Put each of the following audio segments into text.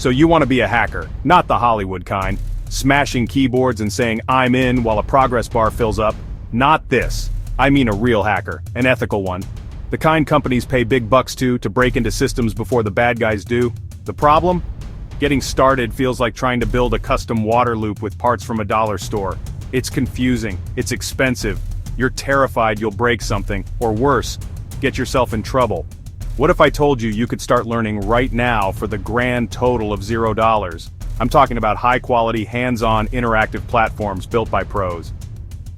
So you want to be a hacker, not the Hollywood kind, smashing keyboards and saying "I'm in" while a progress bar fills up. Not this. I mean a real hacker, an ethical one. The kind companies pay big bucks to break into systems before the bad guys do. The problem? Getting started feels like trying to build a custom water loop with parts from a dollar store. It's confusing, it's expensive, you're terrified you'll break something, or worse, get yourself in trouble. What if I told you you could start learning right now for the grand total of $0? I'm talking about high-quality, hands-on, interactive platforms built by pros.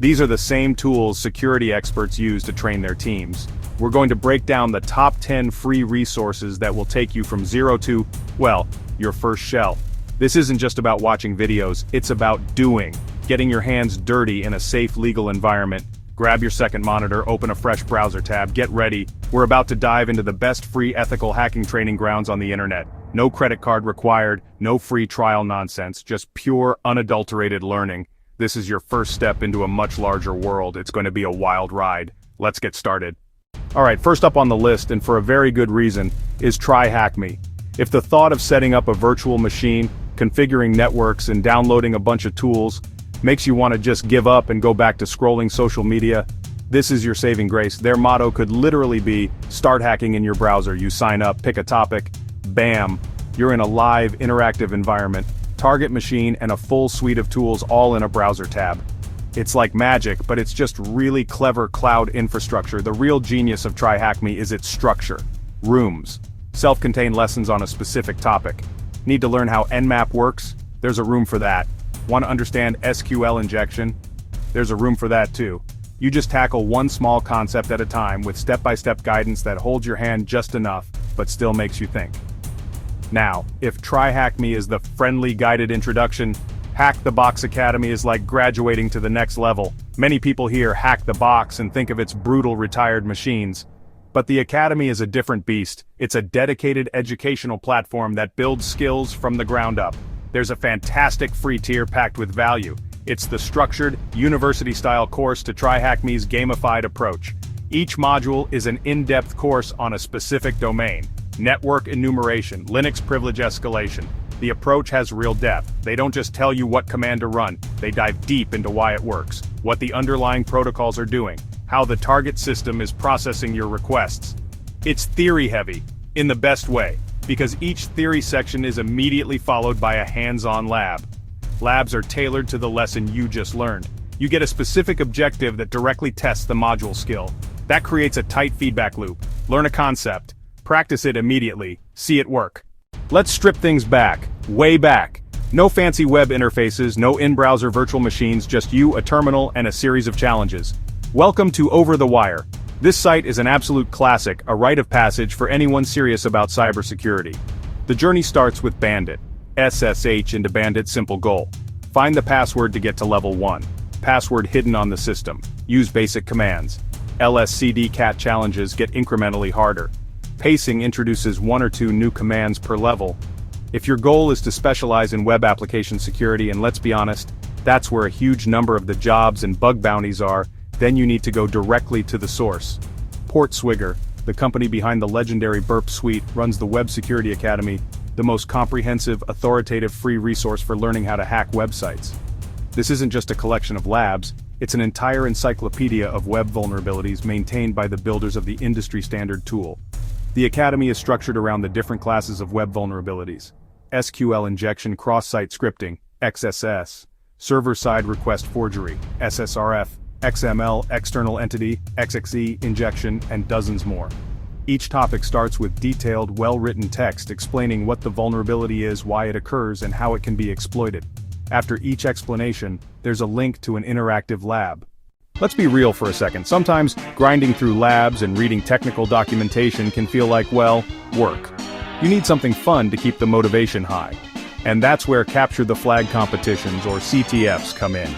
These are the same tools security experts use to train their teams. We're going to break down the top 10 free resources that will take you from zero to, well, your first shell. This isn't just about watching videos, it's about doing. Getting your hands dirty in a safe legal environment. Grab your second monitor, open a fresh browser tab, get ready. We're about to dive into the best free ethical hacking training grounds on the internet. No credit card required, no free trial nonsense, just pure, unadulterated learning. This is your first step into a much larger world. It's going to be a wild ride. Let's get started. Alright, first up on the list, and for a very good reason, is TryHackMe. If the thought of setting up a virtual machine, configuring networks, and downloading a bunch of tools makes you want to just give up and go back to scrolling social media, this is your saving grace. Their motto could literally be, start hacking in your browser. You sign up, pick a topic, bam, you're in a live, interactive environment, target machine, and a full suite of tools all in a browser tab. It's like magic, but it's just really clever cloud infrastructure. The real genius of TryHackMe is its structure. Rooms. Self-contained lessons on a specific topic. Need to learn how Nmap works? There's a room for that. Want to understand SQL injection? There's a room for that too. You just tackle one small concept at a time with step-by-step guidance that holds your hand just enough, but still makes you think. Now, if TryHackMe is the friendly guided introduction, Hack the Box Academy is like graduating to the next level. Many people hear Hack the Box and think of its brutal retired machines. But the Academy is a different beast. It's a dedicated educational platform that builds skills from the ground up. There's a fantastic free tier packed with value. It's the structured, university-style course to TryHackMe's gamified approach. Each module is an in-depth course on a specific domain. Network enumeration, Linux privilege escalation. The approach has real depth. They don't just tell you what command to run, they dive deep into why it works, what the underlying protocols are doing, how the target system is processing your requests. It's theory-heavy, in the best way, because each theory section is immediately followed by a hands-on lab. Labs are tailored to the lesson you just learned. You get a specific objective that directly tests the module skill. That creates a tight feedback loop. Learn a concept, practice it immediately, see it work. Let's strip things back, way back. No fancy web interfaces, no in-browser virtual machines, just you, a terminal, and a series of challenges. Welcome to Over the Wire. This site is an absolute classic, a rite of passage for anyone serious about cybersecurity. The journey starts with Bandit. SSH into Bandit's simple goal. Find the password to get to level 1. Password hidden on the system. Use basic commands. LSCD cat challenges get incrementally harder. Pacing introduces 1 or 2 new commands per level. If your goal is to specialize in web application security, and let's be honest, that's where a huge number of the jobs and bug bounties are, then you need to go directly to the source. PortSwigger, the company behind the legendary Burp Suite, runs the Web Security Academy, the most comprehensive, authoritative free resource for learning how to hack websites. This isn't just a collection of labs, it's an entire encyclopedia of web vulnerabilities maintained by the builders of the industry-standard tool. The Academy is structured around the different classes of web vulnerabilities. SQL injection cross-site scripting, XSS, server-side request forgery, SSRF, XML, external entity, XXE, injection, and dozens more. Each topic starts with detailed, well-written text explaining what the vulnerability is, why it occurs, and how it can be exploited. After each explanation, there's a link to an interactive lab. Let's be real for a second. Sometimes, grinding through labs and reading technical documentation can feel like, well, work. You need something fun to keep the motivation high. And that's where Capture the Flag competitions, or CTFs, come in.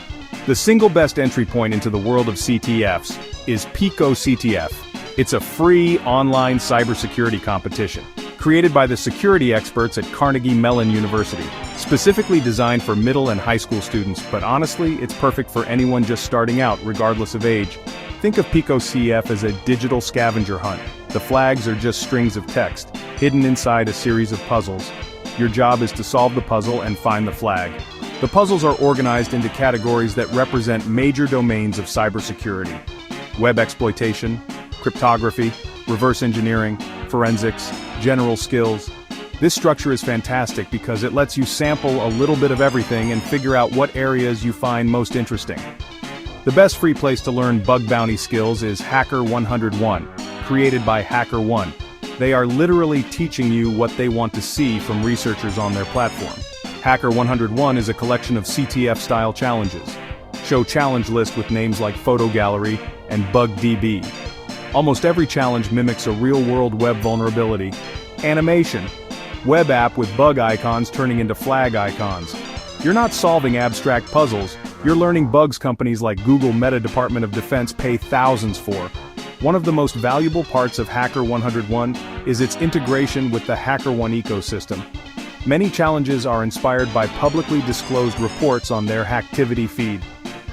The single best entry point into the world of CTFs is PicoCTF. It's a free online cybersecurity competition, created by the security experts at Carnegie Mellon University, specifically designed for middle and high school students, but honestly, it's perfect for anyone just starting out, regardless of age. Think of PicoCTF as a digital scavenger hunt. The flags are just strings of text, hidden inside a series of puzzles. Your job is to solve the puzzle and find the flag. The puzzles are organized into categories that represent major domains of cybersecurity: web exploitation, cryptography, reverse engineering, forensics, general skills. This structure is fantastic because it lets you sample a little bit of everything and figure out what areas you find most interesting. The best free place to learn bug bounty skills is Hacker 101, created by HackerOne. They are literally teaching you what they want to see from researchers on their platform. Hacker 101 is a collection of CTF-style challenges. Show challenge list with names like Photo Gallery and BugDB. Almost every challenge mimics a real-world web vulnerability. Animation. Web app with bug icons turning into flag icons. You're not solving abstract puzzles, you're learning bugs companies like Google Meta Department of Defense pay thousands for. One of the most valuable parts of Hacker 101 is its integration with the HackerOne ecosystem. Many challenges are inspired by publicly disclosed reports on their Hacktivity feed.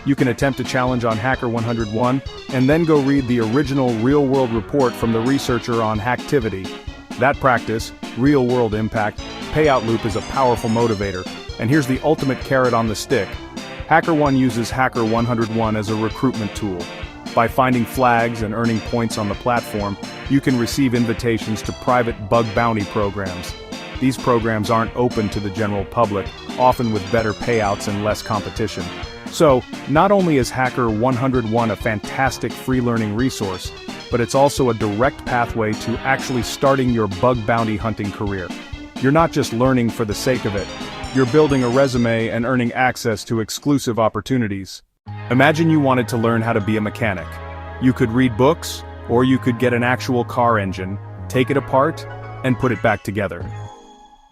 You can attempt a challenge on Hacker 101 and then go read the original real-world report from the researcher on Hacktivity. That practice, real-world impact, payout loop is a powerful motivator, and here's the ultimate carrot on the stick. HackerOne uses Hacker 101 as a recruitment tool. By finding flags and earning points on the platform, you can receive invitations to private bug bounty programs. These programs aren't open to the general public, often with better payouts and less competition. So, not only is Hacker 101 a fantastic free learning resource, but it's also a direct pathway to actually starting your bug bounty hunting career. You're not just learning for the sake of it, you're building a resume and earning access to exclusive opportunities. Imagine you wanted to learn how to be a mechanic. You could read books, or you could get an actual car engine, take it apart, and put it back together.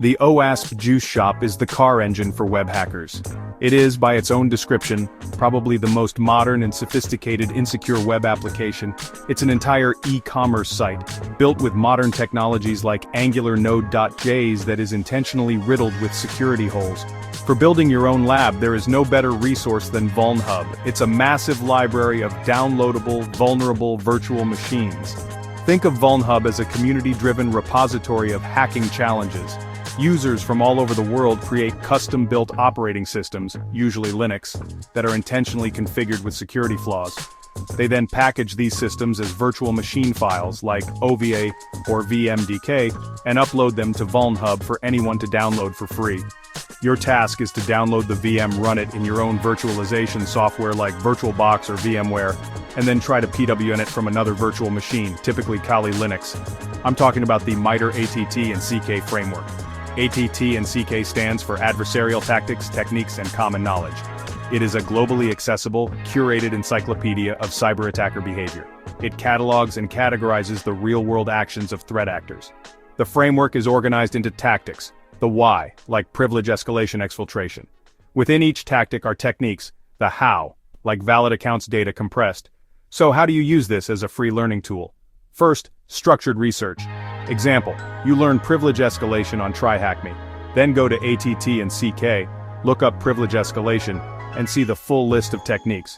The OWASP Juice Shop is the car engine for web hackers. It is, by its own description, probably the most modern and sophisticated insecure web application. It's an entire e-commerce site, built with modern technologies like Angular Node.js that is intentionally riddled with security holes. For building your own lab, there is no better resource than Vulnhub. It's a massive library of downloadable, vulnerable virtual machines. Think of Vulnhub as a community-driven repository of hacking challenges. Users from all over the world create custom-built operating systems, usually Linux, that are intentionally configured with security flaws. They then package these systems as virtual machine files like OVA or VMDK and upload them to Vulnhub for anyone to download for free. Your task is to download the VM, run it in your own virtualization software like VirtualBox or VMware, and then try to PWN it from another virtual machine, typically Kali Linux. I'm talking about the MITRE ATT and CK framework. ATT and CK stands for Adversarial Tactics, Techniques, and Common Knowledge. It is a globally accessible, curated encyclopedia of cyber attacker behavior. It catalogs and categorizes the real-world actions of threat actors. The framework is organized into tactics, the why, like privilege escalation exfiltration. Within each tactic are techniques, the how, like valid accounts data compressed. So how do you use this as a free learning tool? First, structured research. Example, you learn privilege escalation on TryHackMe. Then go to ATT and CK, look up privilege escalation, and see the full list of techniques.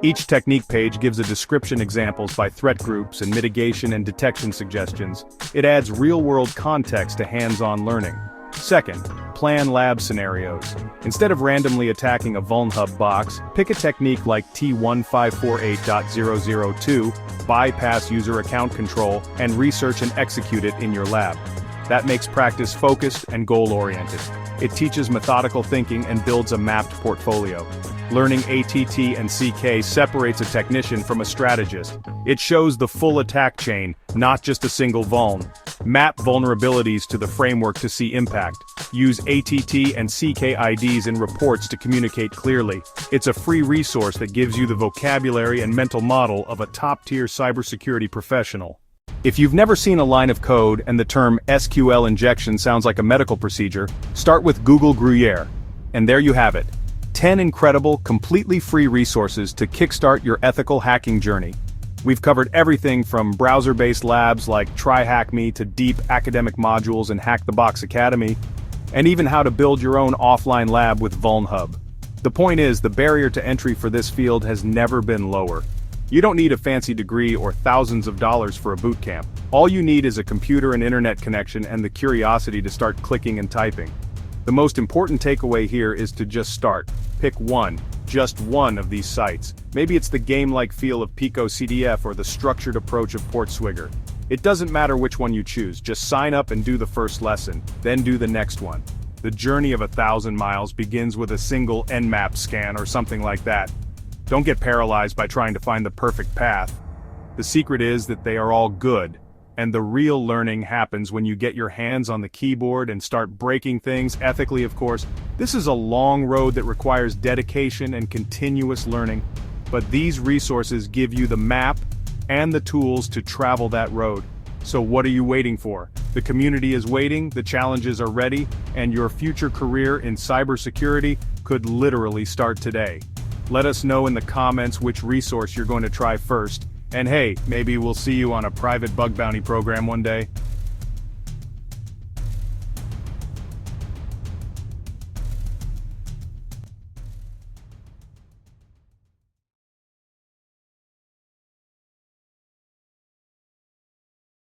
Each technique page gives a description, examples by threat groups, and mitigation and detection suggestions. It adds real-world context to hands-on learning. Second, plan lab scenarios. Instead of randomly attacking a Vulnhub box, pick a technique like T1548.002, bypass user account control, and research and execute it in your lab. That makes practice focused and goal-oriented. It teaches methodical thinking and builds a mapped portfolio. Learning ATT and CK separates a technician from a strategist. It shows the full attack chain, not just a single vuln. Map vulnerabilities to the framework to see impact. Use ATT and CK IDs in reports to communicate clearly. It's a free resource that gives you the vocabulary and mental model of a top-tier cybersecurity professional. If you've never seen a line of code and the term SQL injection sounds like a medical procedure, start with Google Gruyere. And there you have it. 10 incredible, completely free resources to kickstart your ethical hacking journey. We've covered everything from browser-based labs like TryHackMe to deep academic modules in Hack the Box Academy, and even how to build your own offline lab with Vulnhub. The point is, the barrier to entry for this field has never been lower. You don't need a fancy degree or thousands of dollars for a boot camp. All you need is a computer and internet connection and the curiosity to start clicking and typing. The most important takeaway here is to just start. Pick one, just one of these sites. Maybe it's the game-like feel of PicoCTF or the structured approach of PortSwigger. It doesn't matter which one you choose, just sign up and do the first lesson, then do the next one. The journey of 1,000 miles begins with a single Nmap scan or something like that. Don't get paralyzed by trying to find the perfect path. The secret is that they are all good, and the real learning happens when you get your hands on the keyboard and start breaking things, ethically of course. This is a long road that requires dedication and continuous learning, but these resources give you the map and the tools to travel that road. So what are you waiting for? The community is waiting, the challenges are ready, and your future career in cybersecurity could literally start today. Let us know in the comments which resource you're going to try first. And hey, maybe we'll see you on a private bug bounty program one day.